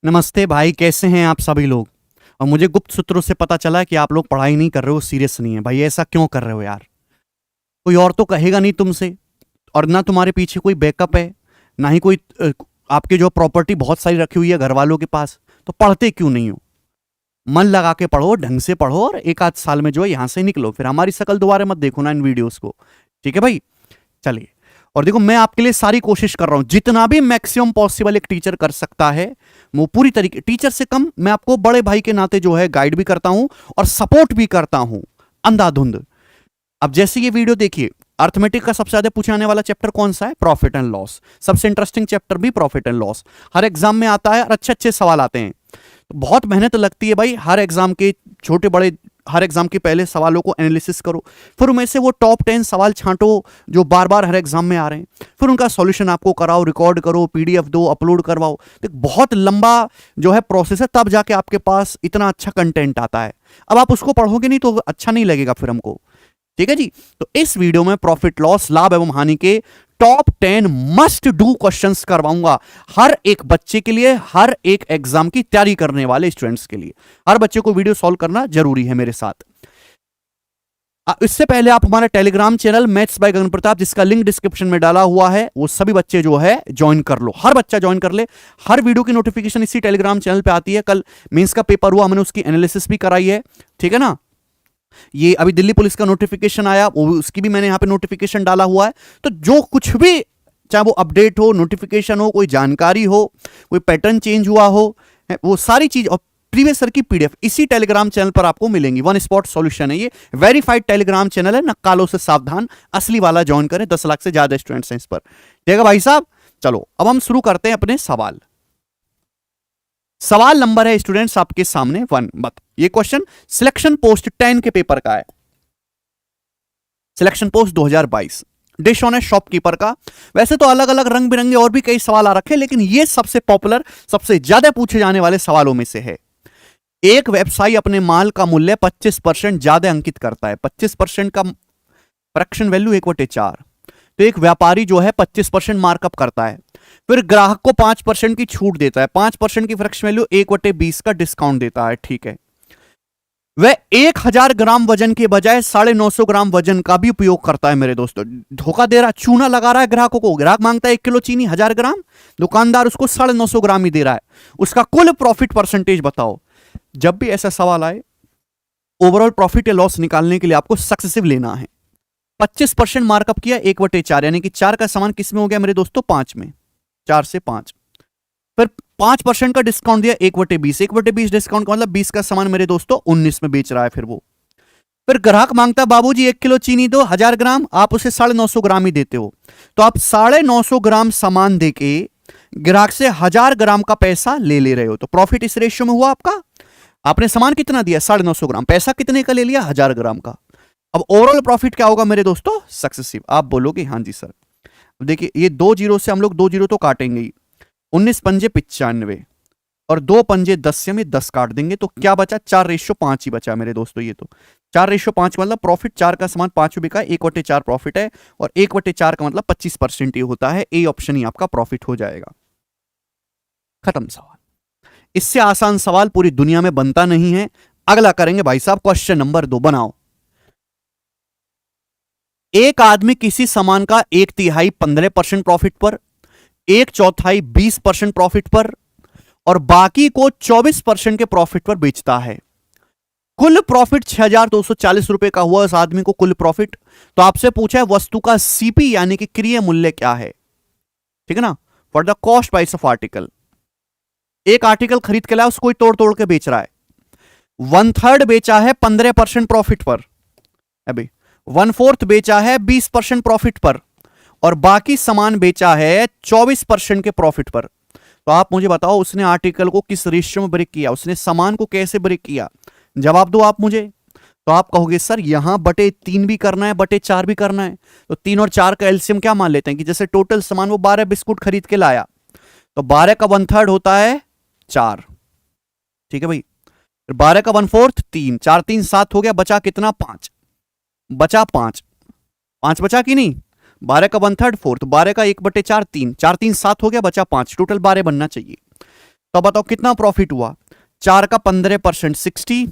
नमस्ते भाई, कैसे हैं आप सभी लोग। और मुझे गुप्त सूत्रों से पता चला कि आप लोग पढ़ाई नहीं कर रहे हो, सीरियस नहीं है भाई। ऐसा क्यों कर रहे हो यार? कोई और तो कहेगा नहीं तुमसे, और ना तुम्हारे पीछे कोई बैकअप है, ना ही कोई आपके जो प्रॉपर्टी बहुत सारी रखी हुई है घर वालों के पास। तो पढ़ते क्यों नहीं हो? मन लगा के पढ़ो, ढंग से पढ़ो, और एक आध साल में जो है यहां से निकलो। फिर हमारी शकल दोबारा मत देखो ना इन वीडियोस को। ठीक है भाई, चलिए। और देखो, मैं आपके लिए सारी कोशिश कर रहा हूं, जितना भी मैक्सिमम पॉसिबल एक टीचर कर सकता है वो पूरी तरीके, टीचर से कम मैं आपको बड़े भाई के नाते जो है गाइड भी करता हूं और सपोर्ट भी करता हूं, अंधाधुंध। अब जैसे ये वीडियो देखिए, अर्थमेटिक का सबसे ज्यादा पूछे जाने वाला चैप्टर कौन सा है? Profit and loss. सबसे इंटरेस्टिंग चैप्टर भी profit and loss. Her exam में आता है और अच्छे अच्छे सवाल आते हैं। तो बहुत मेहनत लगती है भाई, हर एग्जाम के छोटे बड़े, हर एग्जाम के पहले सवालों को एनालिसिस करो, फिर उनमें से वो टॉप 10 सवाल छांटो जो बार बार हर एग्जाम में आ रहे हैं, फिर उनका सॉल्यूशन आपको कराओ, रिकॉर्ड करो, पीडीएफ दो, अपलोड करवाओ। तो बहुत लंबा जो है प्रोसेस है, तब जाके आपके पास इतना अच्छा कंटेंट आता है। अब आप उसको पढ़ोगे नहीं तो अच्छा नहीं लगेगा फिर हमको। ठीक है जी। तो इस वीडियो में प्रॉफिट लॉस, लाभ एवं हानि के टॉप 10 मस्ट डू क्वेश्चंस करवाऊंगा, हर एक बच्चे के लिए, हर एक एग्जाम की तैयारी करने वाले स्टूडेंट्स के लिए। हर बच्चे को वीडियो सॉल्व करना जरूरी है मेरे साथ। इससे पहले आप हमारा टेलीग्राम चैनल मैथ्स बाय गगन प्रताप, जिसका लिंक डिस्क्रिप्शन में डाला हुआ है, वो सभी बच्चे जो है ज्वाइन कर लो। हर बच्चा ज्वाइन कर ले। हर वीडियो की नोटिफिकेशन इसी टेलीग्राम चैनल पे आती है। कल मेंस का पेपर हुआ, मैंने उसकी एनालिसिस भी कराई है। ठीक है ना। ये अभी दिल्ली पुलिस का नोटिफिकेशन आया, वो उसकी भी मैंने यहां पे नोटिफिकेशन डाला हुआ है। तो जो कुछ भी, चाहे वो अपडेट हो, नोटिफिकेशन हो, कोई जानकारी हो, कोई पैटर्न चेंज हुआ हो, वो सारी चीज, और प्रीवियस सर की पीडीएफ इसी टेलीग्राम चैनल पर आपको मिलेंगी। वन स्पॉट सॉल्यूशन है ये, वेरीफाइड टेलीग्राम चैनल है, नक्कालों से सावधान, असली वाला ज्वाइन करें। 10 लाख से ज्यादा स्टूडेंट्स हैं इस पर। ठीक है भाई साहब, चलो अब हम शुरू करते हैं अपने सवाल। सवाल नंबर है स्टूडेंट्स आपके सामने 1। मत ये क्वेश्चन सिलेक्शन पोस्ट 10 के पेपर का है। सिलेक्शन पोस्ट 2022, डिश ऑन है शॉपकीपर का। वैसे तो अलग अलग रंग बिरंगे और भी कई सवाल आ रखे, लेकिन ये सबसे पॉपुलर, सबसे ज्यादा पूछे जाने वाले सवालों में से है। एक व्यवसायी अपने माल का मूल्य 25% ज्यादा अंकित करता है। 25% का फ्रैक्शन वैल्यू 1/4। तो एक व्यापारी जो है 25% मार्कअप करता है, फिर ग्राहक को 5% की छूट देता है, 5% की फ्रैक्शन वैल्यू 1/20 का डिस्काउंट देता है। ठीक है। वह 1000 ग्राम वजन के बजाय 950 ग्राम वजन का भी उपयोग करता है। मेरे दोस्तों, धोखा दे रहा, चूना लगा रहा है ग्राहकों को। ग्राहक मांगता है 1 किलो चीनी 1000 ग्राम, दुकानदार उसको 950 ग्राम ही दे रहा है। उसका कुल प्रॉफिट परसेंटेज बताओ। जब भी ऐसा सवाल आए, ओवरऑल प्रॉफिट या लॉस निकालने के लिए आपको सक्सेसिव लेना है। 25% मार्कअप किया 1/4, यानी कि 4 का समान किस में हो गया मेरे दोस्तों? 5 में। 4 से 5, फिर 5% का डिस्काउंट दिया 1/20। 1/20 डिस्काउंट का मतलब 20 का सामान मेरे दोस्तों 19 में बेच रहा है फिर वो। फिर ग्राहक मांगता है बाबूजी 1 किलो चीनी दो 1000 ग्राम, आप उसे 950 ग्राम ही देते हो। तो आप 950 ग्राम सामान देके ग्राहक से 1000 ग्राम का पैसा ले रहे हो। तो प्रॉफिट इस रेशियो में हुआ आपका। आपने सामान कितना दिया? 950 ग्राम, पैसा कितने का ले लिया? 1000 ग्राम का। अब ओवरऑल प्रॉफिट क्या होगा मेरे दोस्तों? सक्सेसिव। आप बोलोगे हाँ जी सर। देखिए, ये 2 जीरो से हम लोग 2 जीरो तो काटेंगे ही। 19 पंजे 95 और 2 पंजे 10 से में 10 काट देंगे, तो क्या बचा? 4:5 ही बचा मेरे दोस्तों। ये तो 4:5 मतलब प्रॉफिट 4 का सामान 5 में बिका, 1/4 प्रॉफिट है, और 1/4 का मतलब 25% ही होता है। ए ऑप्शन ही आपका प्रॉफिट हो जाएगा। खत्म सवाल। इससे आसान सवाल पूरी दुनिया में बनता नहीं है। अगला करेंगे भाई साहब, क्वेश्चन नंबर 2 बनाओ। एक आदमी किसी सामान का 1/3 15% प्रॉफिट पर, 1/4 20% प्रॉफिट पर, और बाकी को 24% के प्रॉफिट पर बेचता है। कुल प्रॉफिट 6240 रुपए का हुआ उस आदमी को कुल प्रॉफिट। तो आपसे पूछा है वस्तु का सीपी यानी कि क्रिय मूल्य क्या है। ठीक है ना। For the cost price of article. एक आर्टिकल खरीद के लाया, उसको ही तोड़ तोड़ के बेच रहा है। 1/3 बेचा है 15% प्रॉफिट पर, अभी 1/4 बेचा है 20% प्रॉफिट पर, और बाकी सामान बेचा है 24% के प्रॉफिट पर। तो आप मुझे बताओ, उसने आर्टिकल को किस रेशियो में ब्रेक किया, उसने सामान को कैसे ब्रेक किया? जवाब दो आप मुझे। तो आप कहोगे सर यहां 3 भी करना है, 4 भी करना है। तो 3 और 4 का एलसीएम क्या मान लेते हैं कि जैसे टोटल सामान वो 12 बिस्कुट खरीद के लाया, तो 12 का 1/3 होता है 4। ठीक है भाई। 12 का 1/4 3, 4 3 7 हो गया, बचा कितना? 5 बचा। 5 बचा कि नहीं? 12 का 1/3 4, तो 12 का 1/4 3, 4 3 7 हो गया, बचा 5, टोटल 12 बनना चाहिए। तो बताओ कितना प्रॉफिट हुआ। 4 का 15% 60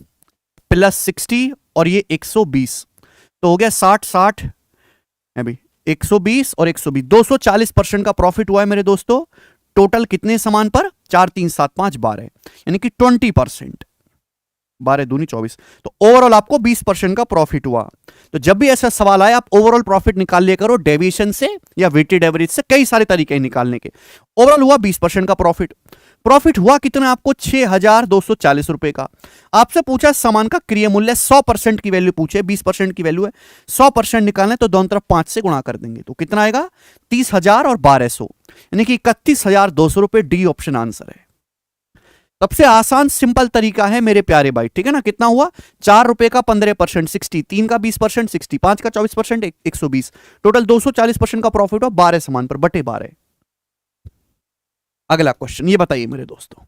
प्लस 60 और ये 120 तो हो गया 60 अभी 120 और 120 240% का प्रॉफिट हुआ है मेरे दोस्तों। टोटल कितने सामान पर? 4 3 7 5 12 यानी कि 20%। 12 दूनी 24 तो ओवरऑल आपको 20% का प्रॉफिट हुआ। तो जब भी ऐसा सवाल आए आप ओवरऑल प्रॉफिट निकाल लिया करो डेविएशन से या वेटेड एवरेज से, कई सारे तरीके हैं निकालने के। ओवरऑल हुआ 20% का प्रॉफिट। प्रॉफिट हुआ कितना आपको? 6,240 रुपए का। आपसे पूछा सामान का क्रिय मूल्य 100% की वैल्यू पूछे, 20% की वैल्यू है, 100% निकालना है तो दोनों तरफ 5 से गुणा कर देंगे तो कितना आएगा? 30,000 और 1200 यानी कि 31,200 रुपए। डी ऑप्शन आंसर है। सबसे आसान सिंपल तरीका है मेरे प्यारे भाई, ठीक है ना। कितना हुआ? 4 रुपए का 15% 60, 3 का 20% 60, 5 का 24% 120, टोटल 240% का प्रॉफिट हुआ 12 सामान पर बटे 12। अगला क्वेश्चन ये बताइए मेरे दोस्तों,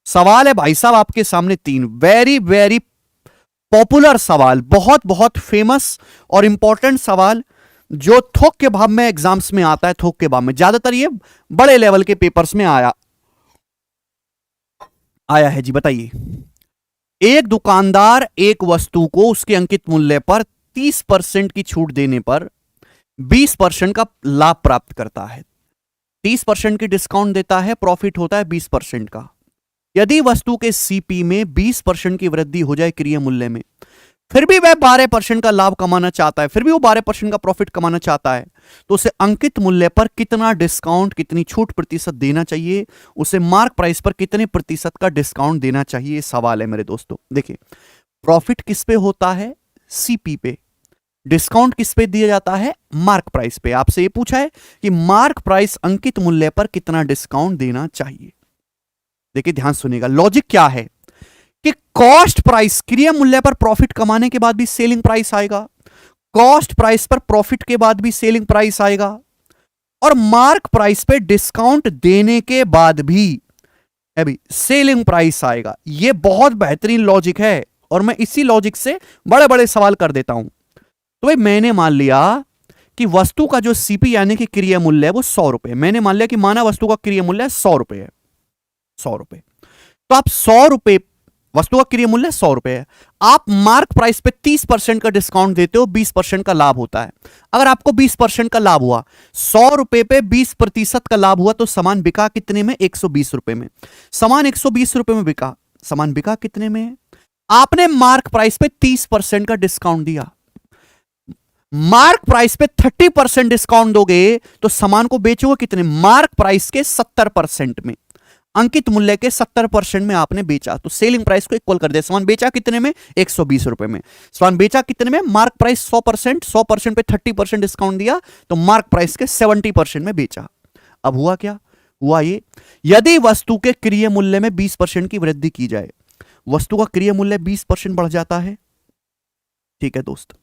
सवाल है भाई साहब आपके सामने 3 वेरी वेरी पॉपुलर सवाल, बहुत बहुत फेमस और इंपॉर्टेंट सवाल जो थोक के भाव में एग्जाम्स में आता है। थोक के भाव में ज्यादातर ये बड़े लेवल के पेपर्स में आया है जी। बताइए, एक दुकानदार एक वस्तु को उसके अंकित मूल्य पर 30% की छूट देने पर 20% का लाभ प्राप्त करता है। 30% की डिस्काउंट देता है, प्रॉफिट होता है 20% का। यदि वस्तु के सीपी में 20% की वृद्धि हो जाए क्रिय मूल्य में, फिर भी वह 12% का लाभ कमाना चाहता है, फिर भी वो 12% का प्रॉफिट कमाना चाहता है, तो उसे अंकित मूल्य पर कितना डिस्काउंट, कितनी छूट प्रतिशत देना चाहिए, उसे मार्क प्राइस पर कितने प्रतिशत का डिस्काउंट देना चाहिए, सवाल है मेरे दोस्तों। देखिए, प्रॉफिट किस पे होता है? सीपी पे। डिस्काउंट किस पे दिया जाता है? मार्क प्राइस पे। आपसे ये पूछा है कि मार्क प्राइस अंकित मूल्य पर कितना डिस्काउंट देना चाहिए। देखिए ध्यान सुनिएगा, लॉजिक क्या है कि कॉस्ट प्राइस क्रिय मूल्य पर प्रॉफिट कमाने के बाद भी सेलिंग प्राइस आएगा, कॉस्ट प्राइस पर प्रॉफिट के बाद भी सेलिंग प्राइस आएगा, और मार्क प्राइस पे डिस्काउंट देने के बाद भी अभी सेलिंग प्राइस आएगा। यह बहुत बेहतरीन लॉजिक है और मैं इसी लॉजिक से बड़े बड़े सवाल कर देता हूं। तो भाई मैंने मान लिया कि वस्तु का जो सीपी यानी कि क्रिय मूल्य है वो 100 रुपए। मैंने मान लिया कि माना वस्तु का क्रिय मूल्य 100 रुपए है, 100 रुपए। तो आप 100 रुपए, वस्तु का क्रिय मूल्य 100 रुपए है, आप मार्क प्राइस पे 30% का डिस्काउंट देते हो, 20% का लाभ होता है। अगर आपको 20% का लाभ हुआ, 100 रुपए पे 20% का लाभ हुआ, तो सामान बिका कितने में? 120 रुपए में। सामान 120 रुपए में बिका, सामान बिका कितने में? आपने मार्क प्राइस पे 30% का डिस्काउंट दिया। मार्क प्राइस पे 30% डिस्काउंट दोगे तो सामान को बेचोगे कितने? मार्क प्राइस के 70% में, अंकित मूल्य के 70% में आपने बेचा, तो सेलिंग प्राइस को इक्वल कर दिया। सामान बेचा कितने में? 120 रुपए में। सामान बेचा कितने में? मार्क प्राइस 100%, 100% पे 30% डिस्काउंट दिया, तो मार्क प्राइस के 70% में बेचा। अब हुआ क्या? हुआ ये, यदि वस्तु के क्रिय मूल्य में 20% की वृद्धि की जाए, वस्तु का क्रिय मूल्य 20% बढ़ जाता है, ठीक है दोस्त,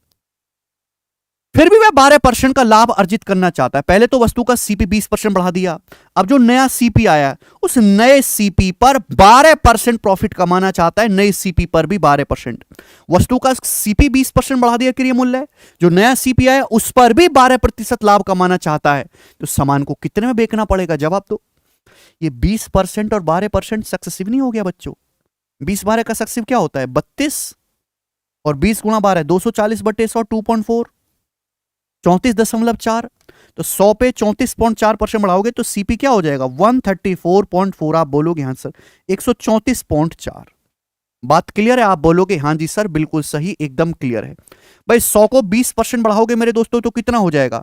फिर भी वह 12% का लाभ अर्जित करना चाहता है। पहले तो वस्तु का सीपी 20% बढ़ा दिया, अब जो नया सीपी आया उस नए सीपी पर 12% प्रॉफिट कमाना चाहता है, नए सीपी पर भी 12%। वस्तु का सीपी 20% बढ़ा दिया क्रिय मूल्य, जो नया सीपी आया उस पर भी 12% लाभ कमाना चाहता है, तो सामान को कितने में बेचना पड़ेगा? जवाब दो। ये 20% और 12% सक्सेसिव नहीं हो गया बच्चों? 20-12 का सक्सेसिव क्या होता है? 32, और 20 गुणा 12 240 बटे 100 2.4, 34.4। तो 100 पे 34.4% बढ़ाओगे तो सीपी क्या हो जाएगा? 134.4। आप बोलोगे हाँ सर 134.4। बात क्लियर है? आप बोलोगे हाँ जी सर बिल्कुल सही, एकदम क्लियर है। भाई 100 को 20% बढ़ाओगे मेरे दोस्तों तो कितना हो जाएगा?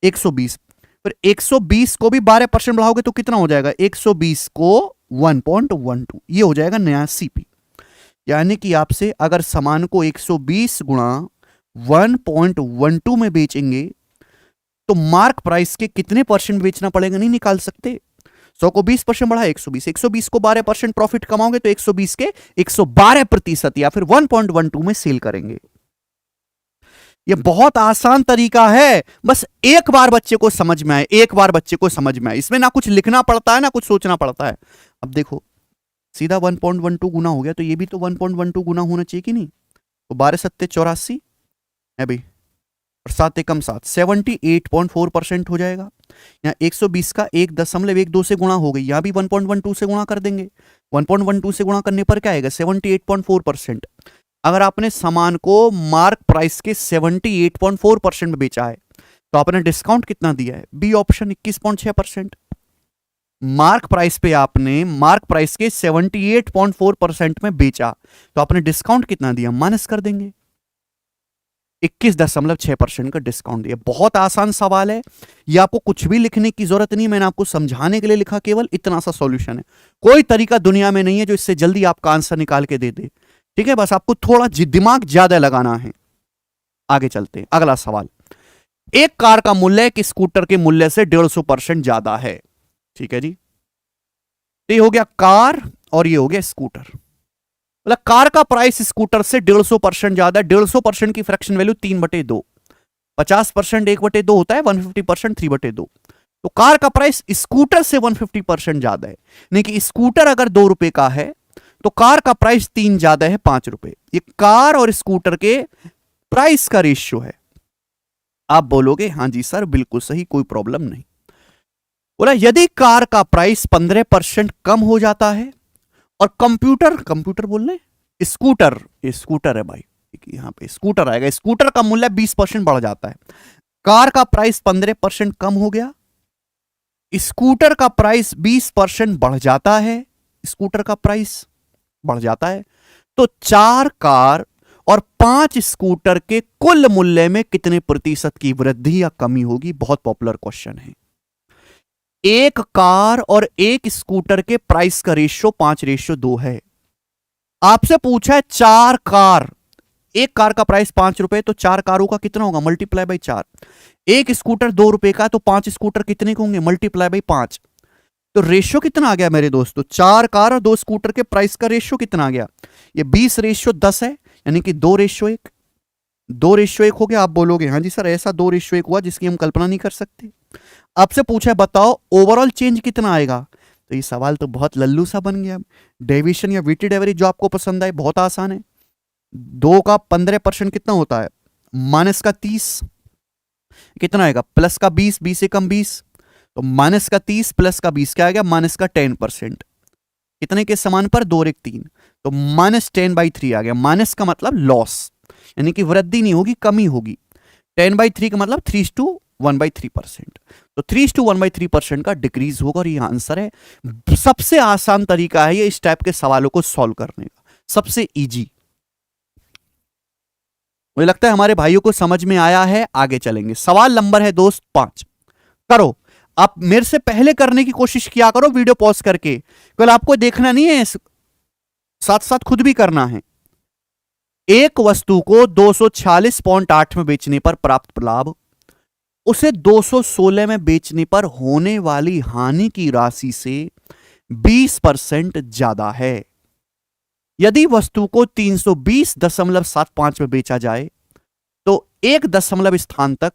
120। फिर 120 को भी 12% बढ़ाओगे तो कितना हो जाएगा? 120 को 1.12, ये हो जाएगा नया सीपी। यानी कि आपसे अगर सामान को 120 गुणा 1.12 में बेचेंगे तो मार्क प्राइस के कितने परसेंट बेचना पड़ेगा नहीं निकाल सकते। 100 को 20% बढ़ा 120, 120 को 12% प्रॉफिट कमाओगे तो 120 के 112% या फिर 1.12 में सेल करेंगे। यह बहुत आसान तरीका है, बस एक बार बच्चे को समझ में आए, एक बार बच्चे को समझ में आए। इसमें ना कुछ लिखना पड़ता है ना कुछ सोचना पड़ता है। अब देखो सीधा 1.12 गुना हो गया, तो ये भी तो 1.12 गुना होना चाहिए कि नहीं? तो 12 सत्ते 84 है भाई, और 7 एकम 7, 78.4% हो जाएगा। यहाँ 120 का 1.12 से गुणा हो गई, यहाँ भी 1.12 से गुणा कर देंगे। 1.12 से गुणा करने पर क्या आएगा? 78.4%। अगर आपने सामान को मार्क प्राइस के 78.4% में बेचा है तो आपने डिस्काउंट कितना दिया है? B option 21.6%। मार्क प्राइस पे आपने मार्क प्राइस के 78.4% में बेचा तो आपने डिस्काउंट कितना दिया? माइनस कर देंगे, 21.6% का डिस्काउंट दिया। बहुत आसान सवाल है, ये आपको कुछ भी लिखने की जरूरत नहीं, मैंने आपको समझाने के लिए लिखा, केवल इतना सा सॉल्यूशन है। कोई तरीका दुनिया में नहीं है जो इससे जल्दी आपका आंसर निकाल के दे दे, ठीक है? बस आपको थोड़ा दिमाग ज्यादा लगाना है। आगे चलते हैं, अगला सवाल। एक कार का मूल्य एक स्कूटर के मूल्य से 150% ज्यादा है, ठीक है जी। तो ये हो गया कार और ये हो गया स्कूटर। मतलब कार का प्राइस स्कूटर से 150% ज्यादा है। 150% की फ्रैक्शन वैल्यू 3/2, 50% 1/2 होता है, 150% 3/2। तो कार का प्राइस स्कूटर से 150% ज्यादा है। नहीं कि स्कूटर अगर 2 रुपए का है तो कार का प्राइस 3 ज्यादा है, 5 रुपए। ये कार और स्कूटर के प्राइस का रेशियो है। आप बोलोगे हाँ जी सर बिल्कुल सही, कोई प्रॉब्लम नहीं। बोला यदि कार का प्राइस 15% कम हो जाता है और कंप्यूटर बोल रहे स्कूटर, ये स्कूटर है भाई, यहां पे स्कूटर आएगा, स्कूटर का मूल्य 20% बढ़ जाता है। कार का प्राइस 15% कम हो गया, स्कूटर का प्राइस 20% बढ़ जाता है, स्कूटर का प्राइस बढ़ जाता है। तो 4 कार और 5 स्कूटर के कुल मूल्य में कितने प्रतिशत की वृद्धि या कमी होगी? बहुत पॉपुलर क्वेश्चन है। एक कार और एक स्कूटर के प्राइस का रेशियो 5:2 है। आपसे पूछा है 4 कार, एक कार का प्राइस 5 रुपए, तो 4 कारों का कितना होगा? Multiply by 4। एक स्कूटर 2 रुपए का, तो 5 स्कूटर कितने के होंगे? Multiply by 5। तो रेशियो कितना आ गया मेरे दोस्तों? 4 कार और 2 स्कूटर के प्राइस का रेशियो कितना आ गया? ये 20:10 है, यानी कि 2:1। 2:1 हो गया। आप बोलोगे हाँ जी सर ऐसा 2:1 हुआ जिसकी हम कल्पना नहीं कर सकते। आपसे पूछा है बताओ ओवरऑल चेंज कितना आएगा? तो ये सवाल तो बहुत लल्लू सा बन गया। डेविएशन या वेटेड एवरेज जो आपको पसंद आए, बहुत आसान है। 2 का 15% कितना होता है? माइनस का 30 कितना आएगा? प्लस का 20, 20 से कम 20, तो माइनस का 30 प्लस का 20 क्या आ गया? माइनस का 10%। कितने के समान पर? 2 और 1 3, तो -10/3 आ गया। माइनस का मतलब लॉस, यानी कि वृद्धि नहीं होगी, कमी होगी। 10/3 का मतलब 3:1/3%। तो 3:1/3% का डिक्रीज होगा और ये आंसर है। सबसे आसान तरीका है ये इस टाइप के सवालों को सॉल्व करने का, सबसे इजी। मुझे लगता है हमारे भाइयों को समझ में आया है। आगे चलेंगे, सवाल नंबर है दोस्त 5। करो, आप मेरे से पहले करने की कोशिश किया करो वीडियो पॉज करके, कल आपको देखना नहीं है, साथ साथ खुद भी करना है। एक वस्तु को 246.8 में बेचने पर प्राप्त लाभ उसे 216 में बेचने पर होने वाली हानि की राशि से 20% ज्यादा है। यदि वस्तु को 320.75 में बेचा जाए तो 1 दशमलव स्थान तक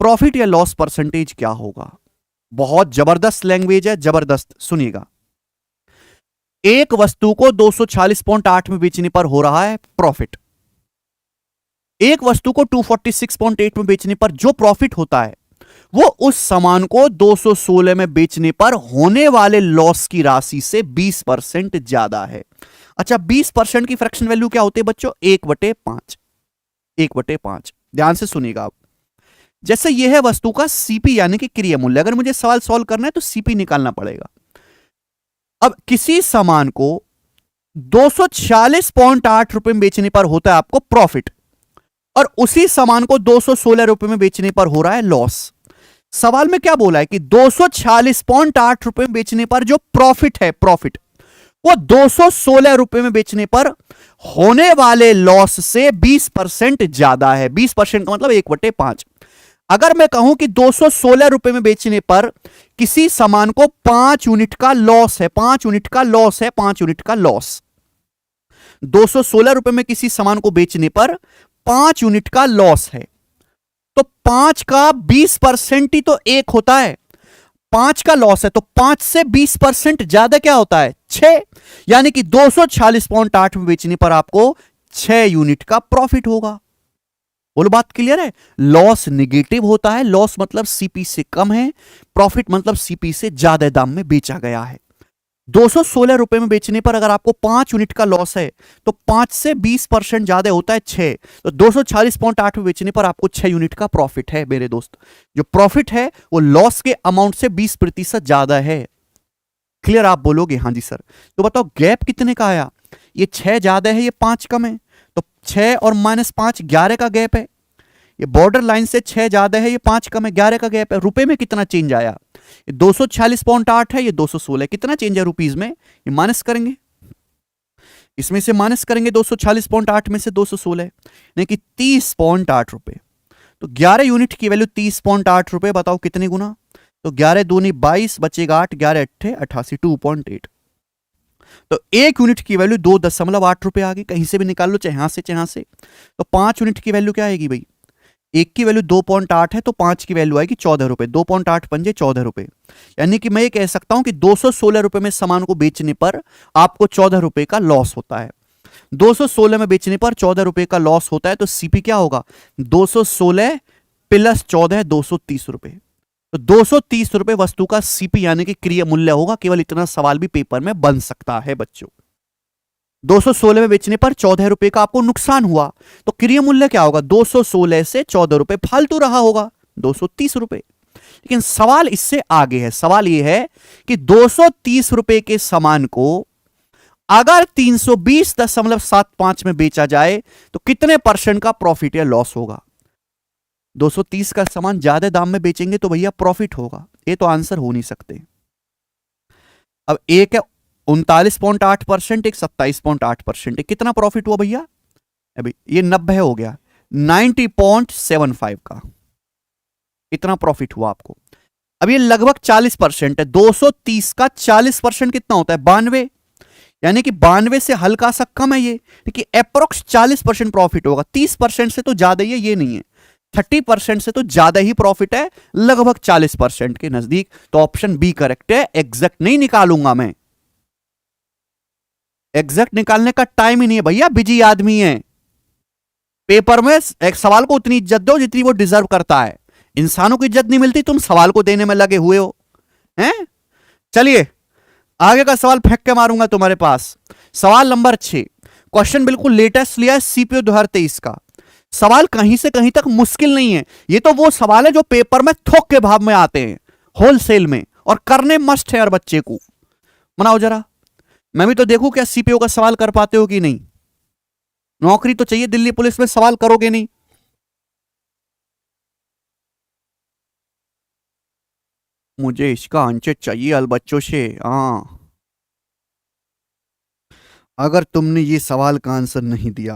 प्रॉफिट या लॉस परसेंटेज क्या होगा? बहुत जबरदस्त लैंग्वेज है, जबरदस्त सुनिएगा। एक वस्तु को 246.8 में बेचने पर हो रहा है प्रॉफिट। एक वस्तु को 246.8 में बेचने पर जो प्रॉफिट होता है वो उस सामान को 216 में बेचने पर होने वाले लॉस की राशि से 20% ज्यादा है। अच्छा, 20% की फ्रैक्शन वैल्यू क्या होती है बच्चों? 1/5। 1/5। ध्यान से सुनिएगा आप। जैसे यह है वस्तु का सीपी यानी कि क्रिया मूल्य। अगर मुझे सवाल सॉल्व करना है तो सीपी निकालना पड़ेगा। अब किसी सामान को 246.8 रुपए में बेचने पर होता है आपको प्रॉफिट, और उसी सामान को 216 रुपए में बेचने पर हो रहा है लॉस। सवाल में क्या बोला है कि 246.8 रुपए में बेचने पर जो प्रॉफिट है, प्रॉफिट वो 216 रुपए में बेचने पर होने वाले लॉस से 20% ज्यादा है। 20% का मतलब 1/5। अगर मैं कहूं कि 216 रुपए में बेचने पर किसी सामान को 5 यूनिट का लॉस है, 5 यूनिट का लॉस है, 5 यूनिट का लॉस। 216 रुपए में किसी सामान को बेचने पर 5 यूनिट का लॉस है, तो 5 का 20% ही तो 1 होता है। 5 का लॉस है तो 5 से 20% ज्यादा क्या होता है? 6। यानी कि 246.8 में बेचने पर आपको 6 यूनिट का प्रॉफिट होगा। बोलो बात क्लियर है। लॉस निगेटिव होता है, लॉस मतलब सीपी से कम है, प्रॉफिट मतलब सीपी से ज्यादा दाम में बेचा गया है। 216 रुपए में बेचने पर अगर आपको 5 यूनिट का लॉस है तो 5 से 20% ज्यादा होता है 6, तो 246.8 में बेचने पर आपको 6 यूनिट का प्रॉफिट है मेरे दोस्त। जो प्रॉफिट है वो लॉस के अमाउंट से 20% ज्यादा है। क्लियर? आप बोलोगे हाँ जी सर। तो बताओ गैप कितने का आया? ये 6 ज्यादा है, ये 5 कम है, तो 6 और -5 11 का गैप है। ये बॉर्डर लाइन से 6 ज्यादा है, ये 5 कम है, 11 का गैप है। रुपए में कितना चेंज आया? ये 246.8 है, ये 216, कितना चेंज है रुपीज में? ये माइनस करेंगे, इसमें से माइनस करेंगे 246.8 में से 216, यानी कि 30.8 रुपए। तो 11 यूनिट की वैल्यू 30.8 रुपए, बताओ कितने गुना? तो 11 दूनी 22, बचेगा 8, 11 अट्ठे 88, 2.8। तो 1 यूनिट की वैल्यू 2.8 रुपए आ गई। कहीं से भी निकाल लो, चाहे यहां से चाहे यहां से। तो 5 यूनिट की वैल्यू क्या आएगी भाई? 1 की वैल्यू 2.8 है, तो 5 की वैल्यू आएगी 14 रुपए। 2.8 पंजे 14 रुपए, यानी कि मैं ये कह सकता हूं कि 216 रुपए में सामान को बेचने पर आपको 14 रुपए का लॉस होता है। 216 में बेचने पर 14 रुपए का लॉस होता है, तो सीपी क्या होगा? 216 प्लस 14, 230 रुपए। तो 230 रुपए वस्तु का सीपी यानी कि क्रिय मूल्य होगा। केवल इतना सवाल भी पेपर में बन सकता है बच्चों। 216 में बेचने पर 14 रुपए का आपको नुकसान हुआ, तो क्रिय मूल्य क्या होगा? 216 से 14 रुपए फालतू रहा होगा, 230 रुपए। लेकिन सवाल इससे आगे है। सवाल यह है कि 230 रुपए के सामान को अगर 320.75 में बेचा जाए तो कितने परसेंट का प्रॉफिट या लॉस होगा? 230 का सामान ज्यादा दाम में बेचेंगे तो भैया प्रॉफिट होगा, ये तो आंसर हो नहीं सकते। अब एक है 39.8%, एक 27.8%, कितना प्रॉफिट हुआ भैया? अभी ये 90 हो गया, 90.75 का इतना प्रॉफिट हुआ आपको। अब ये लगभग 40% है। 230 का 40% कितना होता है? 92, यानी कि 92 से हल्का सा कम है ये, लेकिन अप्रोक्स 40% प्रॉफिट होगा। 30% से तो ज्यादा ही है, ये नहीं है। 30% से तो ज्यादा ही प्रॉफिट है, लगभग 40% के नजदीक। तो ऑप्शन बी करेक्ट है। एग्जैक्ट नहीं निकालूंगा मैं, एग्जैक्ट निकालने का टाइम ही नहीं है भैया, बिजी आदमी है। पेपर में एक सवाल को उतनी इज्जत दो जितनी वो डिजर्व करता है। इंसानों को इज्जत नहीं मिलती, तुम सवाल को देने में लगे हुए हो हैं। चलिए आगे का सवाल फेंक के मारूंगा तुम्हारे पास। सवाल नंबर 6, क्वेश्चन बिल्कुल लेटेस्ट लिया है, सीपीओ 2023 का। सवाल कहीं से कहीं तक मुश्किल नहीं है। ये तो वो सवाल है जो पेपर में थोक के भाव में आते हैं, होलसेल में, और करने मस्ट है यार बच्चे को। मनाओ जरा, मैं भी तो देखूं क्या सीपीओ का सवाल कर पाते हो कि नहीं। नौकरी तो चाहिए, दिल्ली पुलिस में सवाल करोगे नहीं। मुझे इसका आंसर चाहिए अल बच्चों से। हाँ, अगर तुमने ये सवाल का आंसर नहीं दिया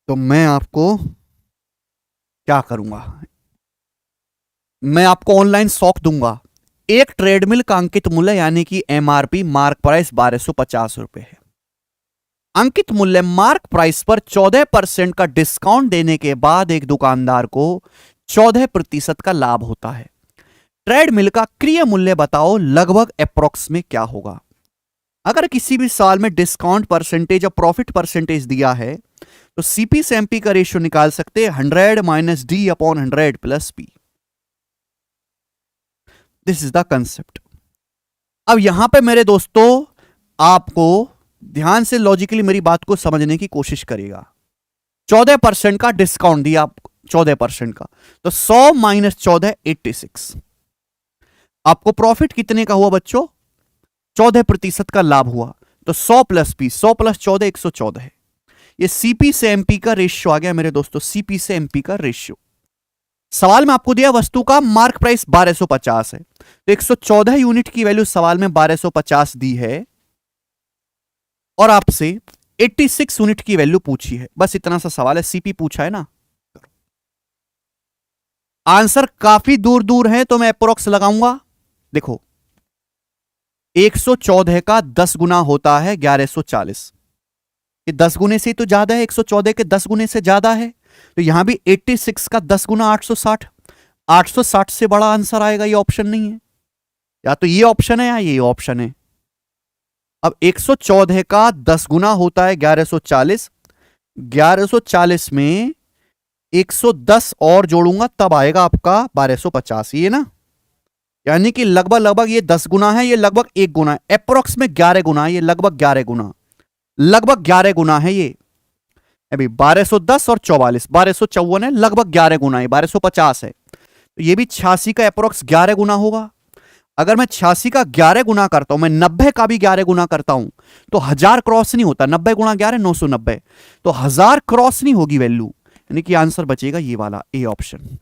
तो मैं आपको क्या करूंगा? मैं आपको ऑनलाइन शॉक दूंगा। एक ट्रेडमिल का अंकित मूल्य यानी कि एमआरपी, मार्क प्राइस 1250 रुपए है। अंकित मूल्य मार्क प्राइस पर 14% का डिस्काउंट देने के बाद एक दुकानदार को 14% का लाभ होता है। ट्रेडमिल का क्रिय मूल्य बताओ, लगभग अप्रोक्स में क्या होगा? अगर किसी भी साल में डिस्काउंट परसेंटेज और प्रॉफिट परसेंटेज दिया है तो सीपी से एमपी का रेशियो निकाल सकते हैं 100 minus D upon 100 plus P. This is the concept. अब यहां पे मेरे दोस्तों आपको ध्यान से लॉजिकली मेरी बात को समझने की कोशिश करिएगा। 14% का डिस्काउंट दिया आप, 14% का, तो 100 माइनस 14 86। आपको प्रॉफिट कितने का हुआ बच्चों? 14% का लाभ हुआ, तो 100 प्लस पी, 100 प्लस 14 114 है। ये सीपी से एमपी का रेशियो आ गया मेरे दोस्तों, सीपी से एमपी का रेशियो। सवाल में आपको दिया वस्तु का मार्क प्राइस 1250 है, तो 114 यूनिट की वैल्यू सवाल में 1250 दी है और आपसे 86 यूनिट की वैल्यू पूछी है। बस इतना सा सवाल है, सीपी पूछा है ना। आंसर काफी दूर दूर है तो मैं अप्रोक्स लगाऊंगा। देखो 114 का 10 गुना होता है 1140, ये 10 गुने से तो ज्यादा है, 114 के 10 गुने से ज्यादा है, तो यहां भी 86 का 10 गुना 860, 860 से बड़ा आंसर आएगा। ये ऑप्शन नहीं है, या तो ये ऑप्शन है या ये ऑप्शन है। अब 114 का 10 गुना होता है 1140, 1140 में 110 और जोड़ूंगा तब आएगा आपका 1250, ये ना, यानी कि लगभग लगभग ये 10 गुना है, ये लगभग 1 गुना है, अप्रोक्स में 11 गुना है, ये लगभग 11 गुना, लगभग 11 गुना है ये। अभी 1210 और 44, 1254 है, लगभग 11 गुना है, 1250 है, तो ये भी 86 का अप्रोक्स 11 गुना होगा। अगर मैं 86 का 11 गुना करता हूं, मैं 90 का भी 11 गुना करता हूं, तो 1000 क्रॉस नहीं होता, 90 गुना 11 990, तो 1000 क्रॉस नहीं होगी वैल्यू, यानी कि आंसर बचेगा ये वाला, ए ऑप्शन।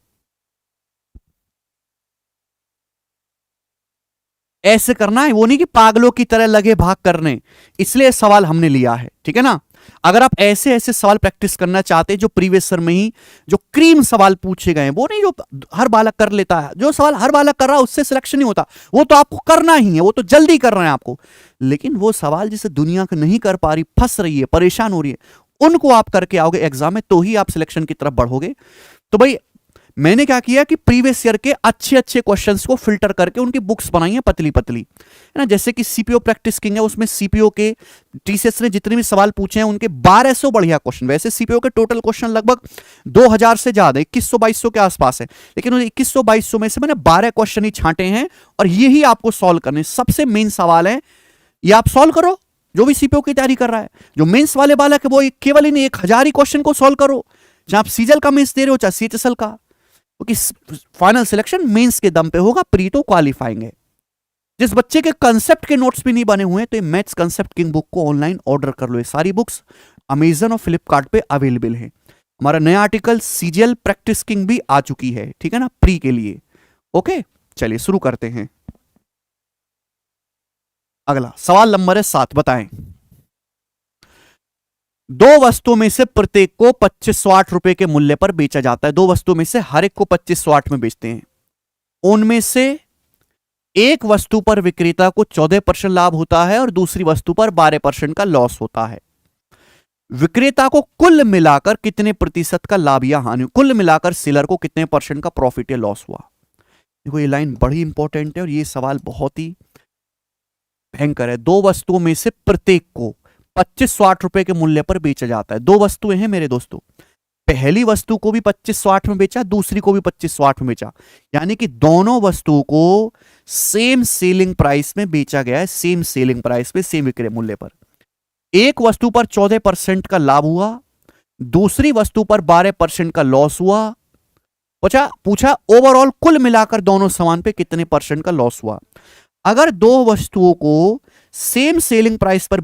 ऐसे करना है, वो नहीं कि पागलों की तरह लगे भाग करने, इसलिए सवाल हमने लिया है, ठीक है ना। अगर आप ऐसे ऐसे सवाल प्रैक्टिस करना चाहते हैं, जो प्रीवियस ईयर में ही जो क्रीम सवाल पूछे गए हैं, वो नहीं जो हर बालक कर लेता है, जो सवाल हर बालक कर रहा है उससे सिलेक्शन नहीं होता, वो तो आपको करना ही है, वो तो जल्दी कर रहे हैं आपको, लेकिन वो सवाल जिसे दुनिया नहीं कर पा रही, फंस रही है, परेशान हो रही है, उनको आप करके आओगे एग्जाम में, तो ही आप सिलेक्शन की तरफ बढ़ोगे। तो भाई मैंने क्या किया कि प्रीवियस ईयर के अच्छे अच्छे क्वेश्चंस को फिल्टर करके उनकी बुक्स बनाई है पतली पतली, है ना। जैसे कि सीपीओ प्रैक्टिस किंग है, उसमें सीपीओ के टीसीएस ने जितने भी सवाल पूछे हैं उनके 1200 बढ़िया क्वेश्चन, वैसे सीपीओ के टोटल क्वेश्चन लगभग 2000 से ज्यादा, 2100-2200 के आसपास है, लेकिन उन 2100-2200 में से मैंने 12 क्वेश्चन ही छांटे हैं, और यही आपको सॉल्व करने, सबसे मेन सवाल है ये, आप सॉल्व करो। जो भी सीपीओ की तैयारी कर रहा है, जो मेंस वाले बालक है, वो केवल इन 1000 ही क्वेश्चन को सॉल्व करो, चाहे आप सीजल का मेंस दे रहे हो चाहे सीएचएसएल का, क्योंकि फाइनल सिलेक्शन मेंस के दम पे होगा, प्री तो क्वालिफाइंग है। जिस बच्चे के कंसेप्ट के नोट्स भी नहीं बने हुए हैं, तो ये मैथ्स कंसेप्ट किंग बुक को ऑनलाइन ऑर्डर कर लो, ये सारी बुक्स अमेजन और फ्लिपकार्ट पे अवेलेबल है। हमारा नया आर्टिकल सीजीएल प्रैक्टिस किंग भी आ चुकी है, ठीक है ना, प्री के लिए। ओके, चलिए शुरू करते हैं। अगला सवाल नंबर है 7, बताएं दो वस्तुओं में से प्रत्येक को 2560 रुपए के मूल्य पर बेचा जाता है, दो वस्तुओं में से हर एक को 2560 में बेचते हैं, उनमें से एक वस्तु पर विक्रेता को 14% लाभ होता है और दूसरी वस्तु पर 12% का लॉस होता है। विक्रेता को कुल मिलाकर कितने प्रतिशत का लाभ या हानि, कुल मिलाकर सेलर को कितने परसेंट का प्रॉफिट या लॉस हुआ। देखो ये लाइन बड़ी इंपॉर्टेंट है और ये सवाल बहुत ही भयंकर है। दो वस्तुओं में से प्रत्येक को 2560 रुपए के मूल्य पर बेचा जाता है, दो वस्तुएं हैं मेरे दोस्तों, पहली वस्तु को भी 2560 में बेचा, दूसरी को भी 2560 में बेचा, यानी कि दोनों वस्तुओं को सेम सेलिंग प्राइस में बेचा गया है, सेम सेलिंग प्राइस में, सेम विक्रय मूल्य पर। एक वस्तु पर 14% का लाभ हुआ, दूसरी वस्तु पर 12% का लॉस हुआ। पूछा ओवरऑल कुल मिलाकर दोनों सामान पे कितने परसेंट का लॉस हुआ। अगर दो वस्तुओं को सेम सेलिंग प्राइस पर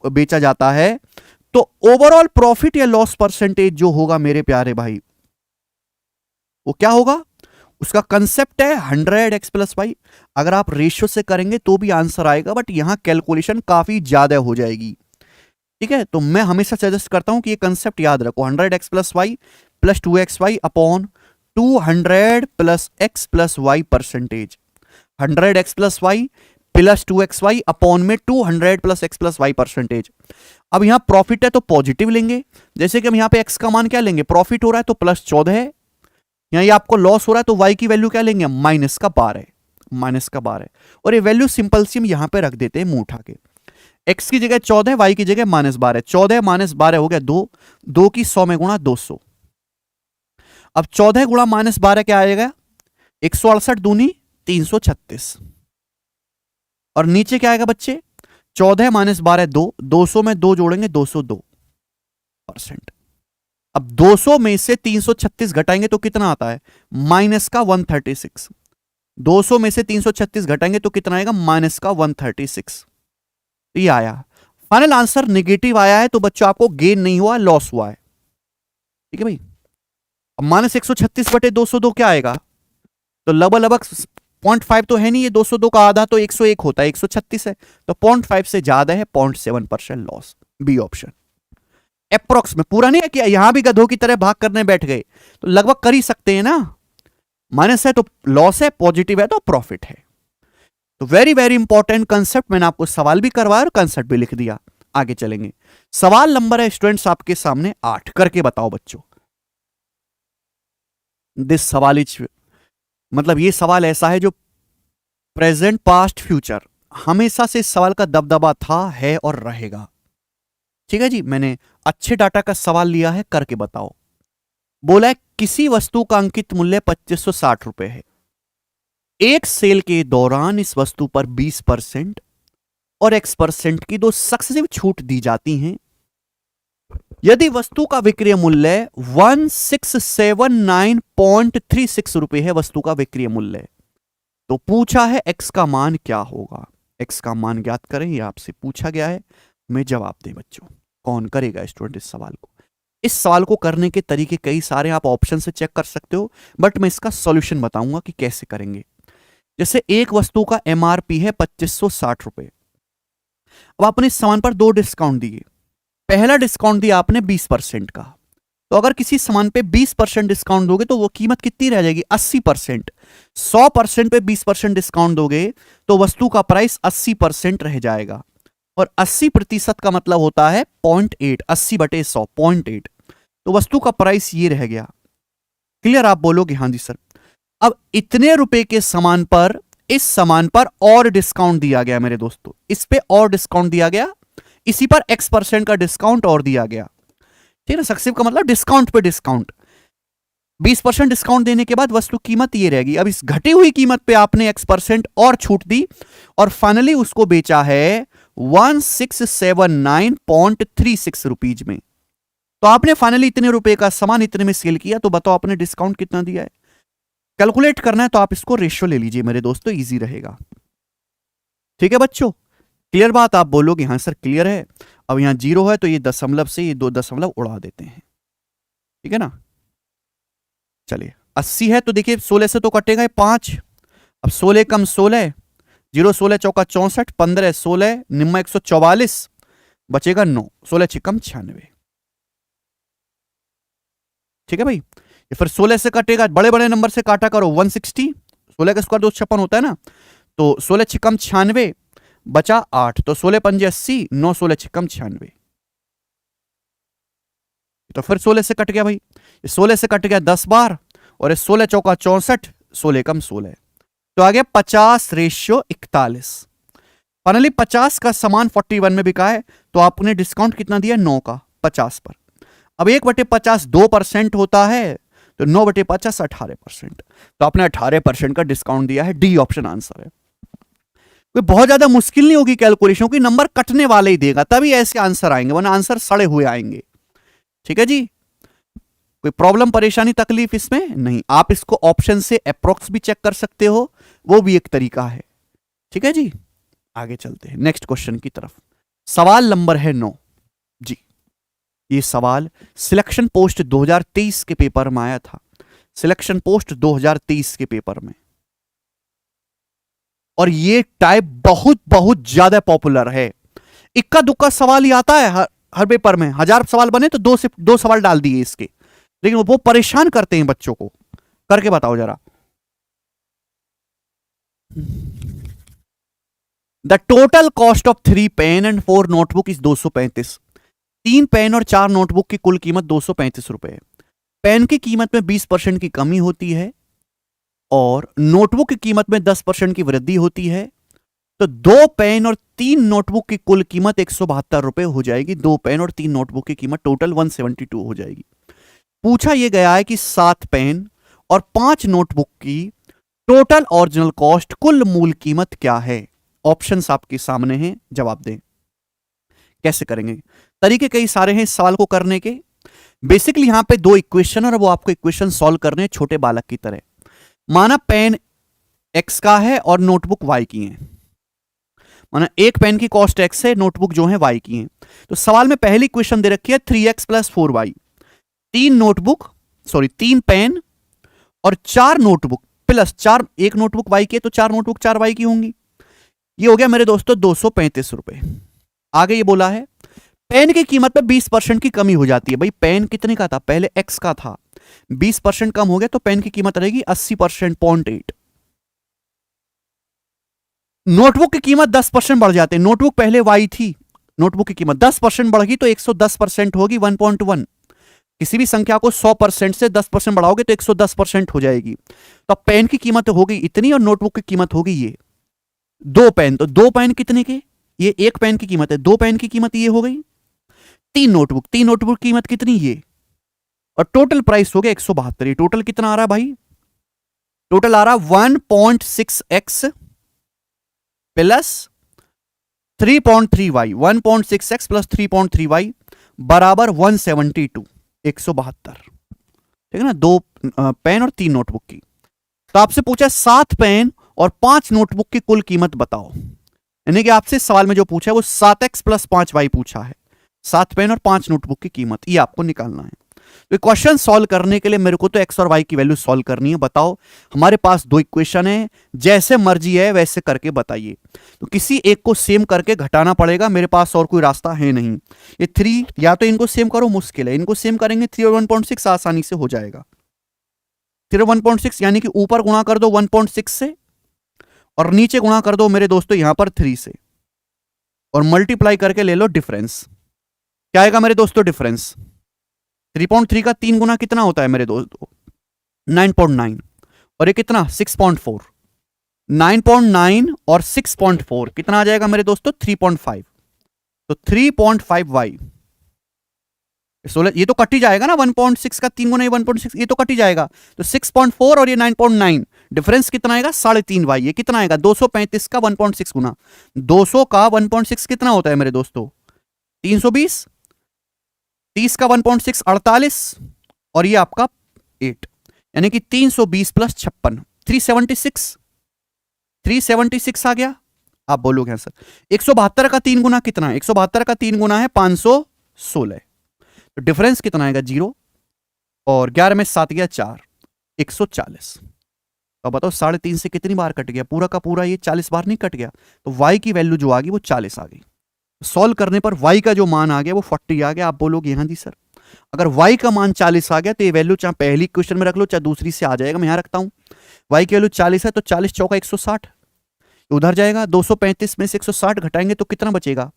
बेचा जाता है, तो ओवरऑल प्रॉफिट या लॉस परसेंटेज जो होगा मेरे प्यारे भाई, वो क्या होगा, उसका कंसेप्ट है 100x प्लस वाई। अगर आप रेशियो से करेंगे तो भी आंसर आएगा, बट यहां कैलकुलेशन काफी ज्यादा हो जाएगी, ठीक है। तो मैं हमेशा सजेस्ट करता हूं कि ये कंसेप्ट याद रखो, 100x plus y plus 2xy upon 200 plus x plus y percentage, 100x plus y plus 2xy upon में 200 plus x plus y percentage. अब यहां प्रॉफिट है तो पॉजिटिव लेंगे, जैसे कि हम यहां पे x का मान क्या लेंगे, प्रॉफिट हो रहा है तो प्लस 14 है, यहां ये आपको लॉस हो रहा है तो y की वैल्यू क्या लेंगे, माइनस का 12, माइनस का 12। और ये वैल्यू सिंपल सी हम यहां पे रख देते हैं मुंह उठा के, x की जगह 14, y की जगह -12, 14 -12 हो गया 2, 2 की 100 में गुणा 200। अब 14 गुणा -12 क्या आएगा, 168 दूनी 336, और नीचे क्या आएगा बच्चे, 14 -12 2, 200 में 2 जोड़ेंगे 202%। अब 200 में से 336 घटाएंगे तो कितना आता है, माइनस का 136। 200 में से 336 घटाएंगे तो कितना आएगा, माइनस का 136। ये आया फाइनल आंसर, नेगेटिव आया है तो बच्चों आपको गेन नहीं हुआ, लॉस हुआ है, ठीक है भाई। अब -136/202 क्या आएगा, तो लगभग 0.5 तो है नहीं, ये 202 का आधा तो 101 होता है, 136 है, तो 0.5 से ज्यादा है, 0.7% लॉस, बी ऑप्शन। अप्रोक्स में, पूरा नहीं है कि यहां भी गधों की तरह भाग करने बैठ गए, तो लगभग कर ही सकते हैं ना, माइनस है तो लॉस है, पॉजिटिव है तो प्रॉफिट है। तो वेरी वेरी इंपॉर्टेंट कंसेप्ट, मैंने आपको सवाल भी करवाया और कंसेप्ट भी लिख दिया। आगे चलेंगे, सवाल नंबर है स्टूडेंट्स आपके सामने 8, करके बताओ बच्चों। दिस सवाल इज, मतलब ये सवाल ऐसा है जो प्रेजेंट पास्ट फ्यूचर हमेशा से इस सवाल का दबदबा था, है और रहेगा। ठीक है जी, मैंने अच्छे डाटा का सवाल लिया है, करके बताओ। बोला है किसी वस्तु का अंकित मूल्य 2560 रुपए है, एक सेल के दौरान इस वस्तु पर 20% और X% की दो सक्सेसिव छूट दी जाती हैं। यदि वस्तु का विक्रय मूल्य 1679.36 रुपए है, वस्तु का विक्रय मूल्य, तो पूछा है x का मान क्या होगा। x का मान ज्ञात करें, यह आपसे पूछा गया है, मैं जवाब दें बच्चों। कौन करेगा स्टूडेंट इस सवाल को? इस सवाल को करने के तरीके कई सारे, आप ऑप्शन से चेक कर सकते हो, बट मैं इसका सॉल्यूशन बताऊंगा कि कैसे करेंगे। जैसे एक वस्तु का MRP है 2560 रुपए, अब आपने इस सामान पर दो डिस्काउंट दिए। पहला डिस्काउंट दिया आपने 20% का, तो अगर किसी सामान पे 20% डिस्काउंट दोगे तो वो कीमत कितनी रह जाएगी? 80%। 100% पे 20% डिस्काउंट दोगे तो वस्तु का प्राइस 80% रह जाएगा, और 80% का मतलब होता है 0.8, 80/100, 0.8। तो वस्तु का प्राइस ये रह गया। क्लियर? आप बोलोगे हाँ जी सर। अब इतने रुपए के सामान पर, इस सामान पर और डिस्काउंट दिया गया मेरे दोस्तों, इस पे और डिस्काउंट दिया गया, इसी पर X% का डिस्काउंट और दिया गया। ठीक है ना? सक्सेसिव का मतलब डिस्काउंट पे डिस्काउंट। 20% डिस्काउंट देने के बाद वस्तु कीमत ये रहेगी। अब इस घटी हुई कीमत पे आपने X% और छूट दी, और फाइनली उसको बेचा है 1679.36 रुपीज में। तो आपने फाइनली इतने रुपए का सामान इतने में सेल किया, तो बताओ आपने डिस्काउंट कितना दिया है? कैलकुलेट करना है तो आप इसको रेशियो ले लीजिए मेरे दोस्तों, इजी रहेगा। ठीक है बच्चों, क्लियर बात? आप बोलोगे हाँ सर क्लियर है। अब यहां 0 है तो ये दशमलव से ये 2 दशमलव उड़ा देते हैं, ठीक है ना? चलिए 80 है तो देखिए 16 से तो कटेगा 5। अब 16 कम 16, 0 16 चौका 64, 15 16 निम्मा 144, बचेगा 9, 16 छिकम 96। ठीक है भाई, ये फिर 16 से कटेगा, बड़े बड़े नंबर से काटा करो, 160, 16 का स्क्वायर 256 होता है ना, तो 16 छिकम 96, बचा 8, तो 16 पंजे 80, 9 16 छिकम 96। तो फिर 16 से कट गया भाई, 16 से कट गया 10 बार, और 16 चौका 64, 16 कम 16, तो आ गया 50:41। फाइनली 50 का सामान 41 में बिका है, तो आपने डिस्काउंट कितना दिया? 9 का 50 पर। अब 1/50 2% होता है, तो 9/50 18%, तो आपने 18% का डिस्काउंट दिया है। डी ऑप्शन आंसर है। कोई बहुत ज्यादा मुश्किल नहीं होगी कैलकुलेशन की, नंबर कटने वाले ही देगा तभी ऐसे आंसर आएंगे, वरना आंसर सड़े हुए आएंगे। ठीक है जी, कोई प्रॉब्लम परेशानी तकलीफ इसमें नहीं। आप इसको ऑप्शन से अप्रोक्स भी चेक कर सकते हो, वो भी एक तरीका है। ठीक है जी, आगे चलते हैं नेक्स्ट क्वेश्चन की तरफ। सवाल नंबर है 9 जी। ये सवाल सिलेक्शन पोस्ट 2023 के पेपर में आया था, सिलेक्शन पोस्ट 2023 के पेपर में, और ये टाइप बहुत बहुत ज्यादा पॉपुलर है। इक्का दुक्का सवाल ही आता है हर पेपर में, 1000 सवाल बने तो 2 सवाल डाल दिए इसके, लेकिन वो परेशान करते हैं बच्चों को। करके बताओ जरा। The total cost of 3 pen and 4 notebook is 235। 3 pen और 4 नोटबुक की कुल कीमत 235 रुपए है। पेन की कीमत में 20% की कमी होती है और नोटबुक की कीमत में 10% की वृद्धि होती है, तो 2 पेन और 3 नोटबुक की कुल कीमत 172 रुपए हो जाएगी। 2 पेन और 3 नोटबुक की कीमत टोटल 172 हो जाएगी। पूछा यह गया है कि 7 पेन और 5 नोटबुक की टोटल ओरिजिनल कॉस्ट, कुल मूल कीमत क्या है? ऑप्शंस आपके सामने हैं, जवाब दें। कैसे करेंगे? तरीके कई सारे हैं इस सवाल को करने के। बेसिकली यहां पे 2 इक्वेशन और वो आपको इक्वेशन सॉल्व करने हैं छोटे बालक की तरह। माना पेन x का है और नोटबुक y की है, माना एक पेन की कॉस्ट x है, नोटबुक जो है y की है। तो सवाल में पहली इक्वेशन दे रखी है 3x + 4y। 3 पेन और 4 नोटबुक प्लस 4, एक नोटबुक y की है तो 4 नोटबुक 4 y की होंगी। ये हो गया मेरे दोस्तों 235 रुपए। आगे ये बोला है पेन की कीमत में 20% की कमी हो जाती है। भाई पेन कितने का था? पहले x का था, 20% कम हो गया तो पेन की कीमत रहेगी 80%, 0.8। नोटबुक की कीमत 10% बढ़ जाते हैं। नोटबुक पहले y थी, नोटबुक की कीमत 10% बढ़ गई तो 110% होगी, 1.1। किसी भी संख्या को 100% से 10% बढ़ाओगे तो 110% हो जाएगी। तो पेन की कीमत हो गई इतनी और नोटबुक की कीमत हो गई ये 2 पेन। तो 2 पेन कितने के? ये 1 पेन की कीमत है, 2 पेन की कीमत ये हो गई। 3 नोटबुक, 3 नोटबुक की कीमत कितनी ये, और टोटल प्राइस हो गया 172। ये टोटल कितना आ रहा है भाई, टोटल आ रहा 1.6x plus 3.3y, 1.6x plus 3.3y बराबर 172, 172। ठीक है ना, 2 पेन और 3 नोटबुक की। तो आपसे पूछा 7 पेन और 5 नोटबुक की कुल कीमत बताओ, यानी कि आपसे सवाल में जो पूछा है वो 7x प्लस 5y पूछा है। 7 पेन और 5 नोटबुक की कीमत ये आपको निकालना है। तो क्वेश्चन सॉल्व करने के लिए मेरे को तो x और y की वैल्यू सॉल्व करनी है। बताओ, हमारे पास 2 इक्वेशन है, जैसे मर्जी है वैसे करके बताइए। तो किसी एक को सेम करके घटाना पड़ेगा, मेरे पास और कोई रास्ता है नहीं। ये 3 या तो इनको सेम करो, मुश्किल है, इनको सेम करेंगे 3 और 1.6 आसानी से हो जाएगा। 3 और 1.6 यानी कि ऊपर गुणा कर दो 1.6 से और नीचे गुणा कर दो मेरे दोस्तों यहां पर 3 से, और मल्टीप्लाई करके ले लो डिफरेंस। क्या आएगा मेरे दोस्तों डिफरेंस, 3.3 का 3 गुना कितना होता है मेरे दोस्तों, 9.9, और ये कितना 6.4, 9.9 और 6.4 कितना आ जाएगा मेरे दोस्तों 3.5। तो 3.5y, ये तो कट ही जाएगा ना, 1.6 का 3 गुना 1.6, ये तो कट ही जाएगा। तो 6.4 और ये 9.9 डिफरेंस कितना आएगा 3.5y। ये कितना आएगा 235 का 1.6 गुना 200 का 1.6 कितना होता है मेरे दोस्तों 320, 30 का 1.6 48, और ये आपका 8, यानी कि 320 प्लस 56 376 आ गया। आप बोलोगे सर 172 का 3 गुना कितना है, 172 का 3 गुना है 516, तो डिफरेंस कितना आएगा 0, और 11 में 7 गया 4, 140। तो बताओ 3.5 से कितनी बार कट गया, पूरा का पूरा ये 40 बार नहीं कट गया। तो y की वैल्यू जो आ गई वो 40 आ गई। सॉल्व करने पर y का जो मान आ गया वो 40 आ गया। आप बोलोगे यहां जी सर अगर y का मान 40 आ गया तो ये वैल्यू चाहे पहली क्वेश्चन में रख लो चाहे दूसरी से आ जाएगा। मैं यहां रखता हूं, y की वैल्यू 40 है तो 40 चौका 160 उधर जाएगा। 235 में से 160 घटाएंगे तो कितना बचेगा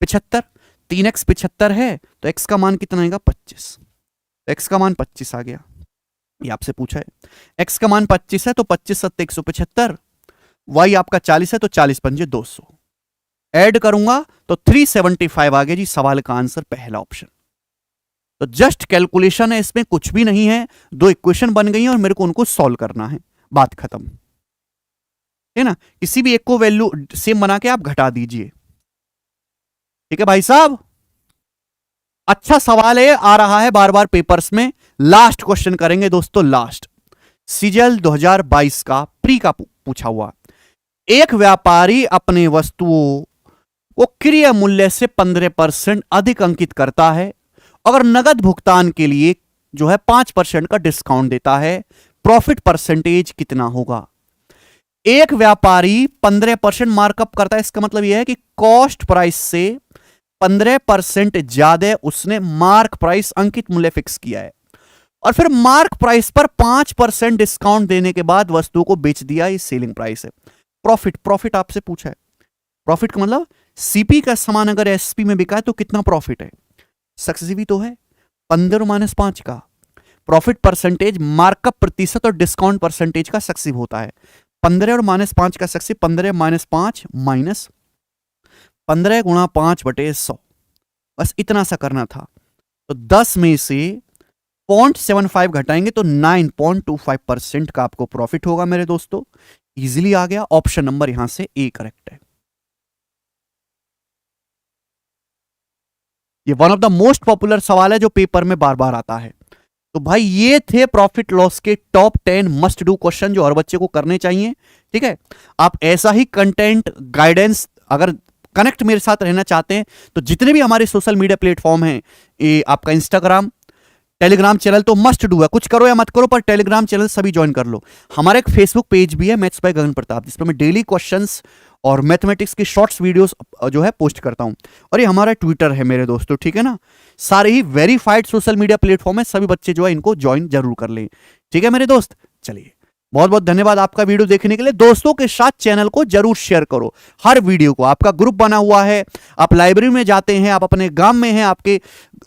75, 3x 75 है तो x का मान कितना आएगा 25, तो x का मान 25 आ गया। ये आपसे पूछा है x का मान 25 है तो 25 7 175, y आपका 40 है तो 40 पंजे 200, ऐड करूंगा तो 375 आ गया जी सवाल का आंसर पहला ऑप्शन। तो जस्ट कैलकुलेशन है, इसमें कुछ भी नहीं है, 2 इक्वेशन बन गई हैं और मेरे को उनको सॉल्व करना है, बात खत्म है ना। किसी भी एक को वैल्यू सेम बना के आप घटा दीजिए, ठीक है भाई साहब। अच्छा सवाल है, आ रहा है बार बार पेपर्स में। लास्ट क्वेश्चन करेंगे दोस्तों, लास्ट सीजीएल 2022 का प्री का पूछा हुआ। एक व्यापारी अपने वस्तुओं को क्रय मूल्य से 15% अधिक अंकित करता है, अगर नगद भुगतान के लिए जो है 5% का डिस्काउंट देता है, प्रॉफिट परसेंटेज कितना होगा। एक व्यापारी 15% मार्कअप करता है, इसका मतलब यह है कि कॉस्ट प्राइस से 15% ज्यादा उसने मार्क प्राइस अंकित मूल्य फिक्स किया है, और फिर मार्क प्राइस पर 5% डिस्काउंट देने के बाद वस्तु को बेच दिया। ये सेलिंग प्राइस है। प्रॉफिट आपसे पूछा है, प्रॉफिट का मतलब सीपी का सामान अगर एसपी में बिका है तो कितना प्रॉफिट है, सक्सेसिव तो है 15 - 5 का। प्रॉफिट परसेंटेज मार्कअप प्रतिशत और डिस्काउंट परसेंटेज का सक्सेसिव होता है। 15 और -5 का सक्सेसिव 15 - 5 माइनस 15 गुणा 5/100, बस इतना सा करना था। तो 10 में से 0.75 घटाएंगे तो 9.25% का आपको प्रॉफिट होगा मेरे दोस्तों। इजीली आ गया, ऑप्शन नंबर यहां से ए करेक्ट है। ये one of the most popular सवाल है जो पेपर में बार बार आता है। तो भाई ये थे प्रॉफिट लॉस के टॉप 10 मस्ट डू क्वेश्चन जो हर बच्चे को करने चाहिए। ठीक है, आप ऐसा ही कंटेंट गाइडेंस अगर कनेक्ट मेरे साथ रहना चाहते हैं तो जितने भी हमारे सोशल मीडिया प्लेटफॉर्म हैं, ये आपका इंस्टाग्राम, टेलीग्राम चैनल तो मस्ट डू है, कुछ करो या मत करो पर टेलीग्राम चैनल सभी ज्वाइन कर लो। हमारा एक फेसबुक पेज भी है मैथ्स बाय गगन प्रताप, जिसमें मैं डेली क्वेश्चंस और मैथमेटिक्स की शॉर्ट्स वीडियोस जो है पोस्ट करता हूं, और ये हमारा ट्विटर है मेरे दोस्तों। ठीक है ना, सारे ही वेरीफाइड सोशल मीडिया प्लेटफॉर्म है, सभी बच्चे जो है इनको ज्वाइन जरूर कर लें। ठीक है मेरे दोस्त, चलिए बहुत बहुत धन्यवाद आपका वीडियो देखने के लिए। दोस्तों के साथ चैनल को जरूर शेयर करो, हर वीडियो को। आपका ग्रुप बना हुआ है, आप लाइब्रेरी में जाते हैं, आप अपने गांव में हैं, आपके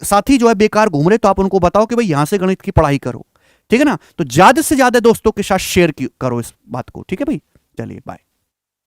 साथी जो है बेकार घूम रहे, तो आप उनको बताओ कि भाई यहां से गणित की पढ़ाई करो। ठीक है ना, तो ज्यादा से ज्यादा दोस्तों के साथ शेयर करो इस बात को। ठीक है भाई, चलिए बाय।